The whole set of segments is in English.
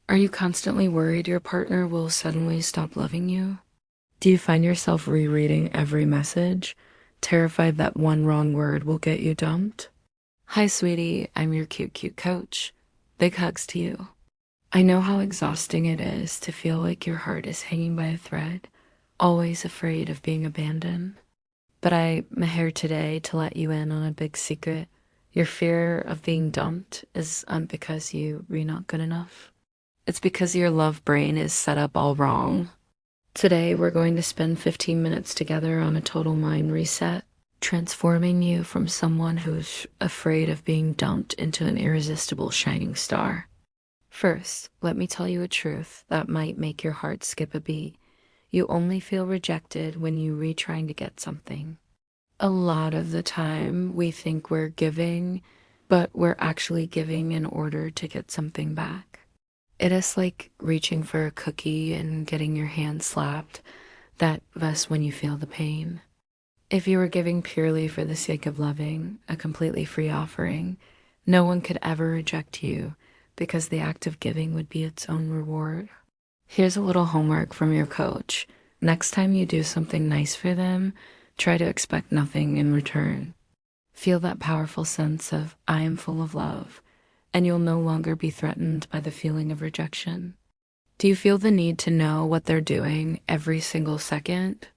Are you constantly worried your partner will suddenly stop loving you? Do you find yourself rereading every message, terrified that one wrong word will get you dumped? Hi, sweetie, I'm your cute coach. Big hugs to you. I know how exhausting it is to feel like your heart is hanging by a thread, always afraid of being abandoned. But I'm here today to let you in on a big secret. Your fear of being dumped isn't because you're not good enough. It's because your love brain is set up all wrong. Today, we're going to spend 15 minutes together on a total mind reset, transforming you from someone who's afraid of being dumped into an irresistible shining star. First, let me tell you a truth that might make your heart skip a beat. You only feel rejected when you trying to get something. A lot of the time, we think we're giving, but we're actually giving in order to get something back. It is like reaching for a cookie and getting your hand slapped. That's when you feel the pain. If you were giving purely for the sake of loving, a completely free offering, no one could ever reject you because the act of giving would be its own reward. Here's a little homework from your coach. Next time you do something nice for them, try to expect nothing in return. Feel that powerful sense of, I am full of love, and you'll no longer be threatened by the feeling of rejection. Do you feel the need to know what they're doing every single second?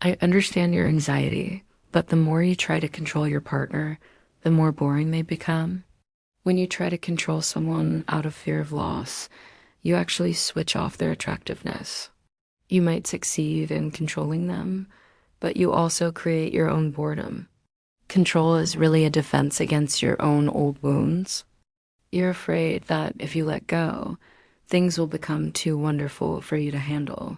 I understand your anxiety, but the more you try to control your partner, the more boring they become. When you try to control someone out of fear of loss, you actually switch off their attractiveness. You might succeed in controlling them, but you also create your own boredom. Control is really a defense against your own old wounds. You're afraid that if you let go, things will become too wonderful for you to handle.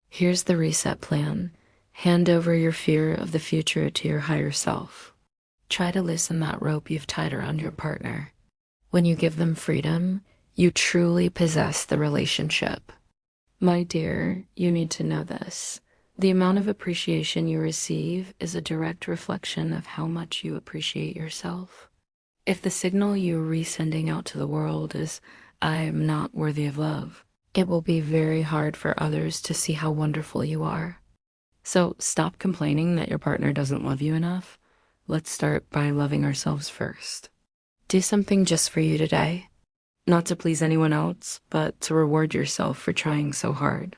Here's the reset plan. Hand over your fear of the future to your higher self. Try to loosen that rope you've tied around your partner. When you give them freedom, you truly possess the relationship. My dear, you need to know this. The amount of appreciation you receive is a direct reflection of how much you appreciate yourself. If the signal you're resending out to the world is, I am not worthy of love, it will be very hard for others to see how wonderful you are. So stop complaining that your partner doesn't love you enough. Let's start by loving ourselves first. Do something just for you today. Not to please anyone else, but to reward yourself for trying so hard.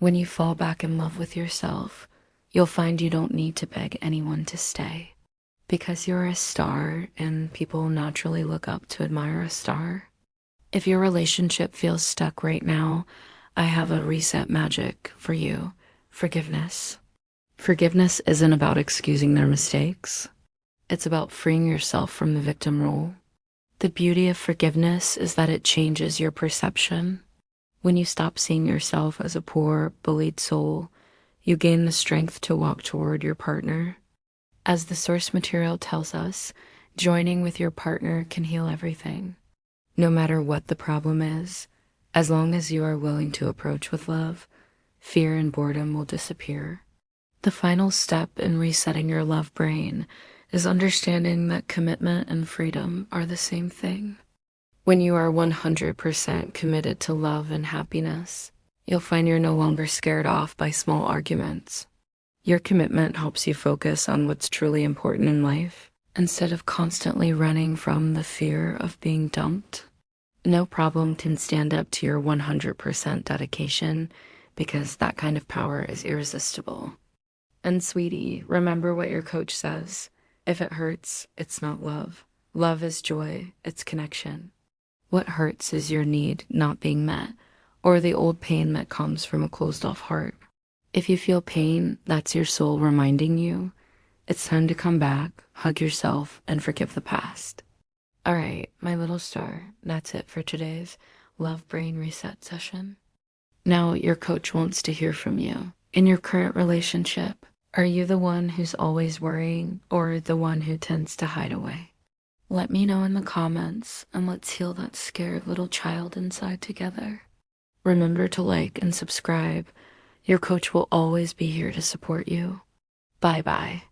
When you fall back in love with yourself, you'll find you don't need to beg anyone to stay. Because you're a star and people naturally look up to admire a star. If your relationship feels stuck right now, I have a reset magic for you. Forgiveness. Forgiveness isn't about excusing their mistakes. It's about freeing yourself from the victim role. The beauty of forgiveness is that it changes your perception. When you stop seeing yourself as a poor, bullied soul, you gain the strength to walk toward your partner. As the source material tells us, joining with your partner can heal everything. No matter what the problem is, as long as you are willing to approach with love, fear and boredom will disappear. The final step in resetting your love brain is understanding that commitment and freedom are the same thing. When you are 100% committed to love and happiness, you'll find you're no longer scared off by small arguments. Your commitment helps you focus on what's truly important in life, instead of constantly running from the fear of being dumped. No problem can stand up to your 100% dedication, because that kind of power is irresistible. And sweetie, remember what your coach says. If it hurts, it's not love. Love is joy, it's connection. What hurts is your need not being met, or the old pain that comes from a closed-off heart. If you feel pain, that's your soul reminding you. It's time to come back, hug yourself, and forgive the past. All right, my little star, that's it for today's Love Brain Reset session. Now your coach wants to hear from you. In your current relationship, are you the one who's always worrying or the one who tends to hide away? Let me know in the comments and let's heal that scared little child inside together. Remember to like and subscribe. Your coach will always be here to support you. Bye-bye.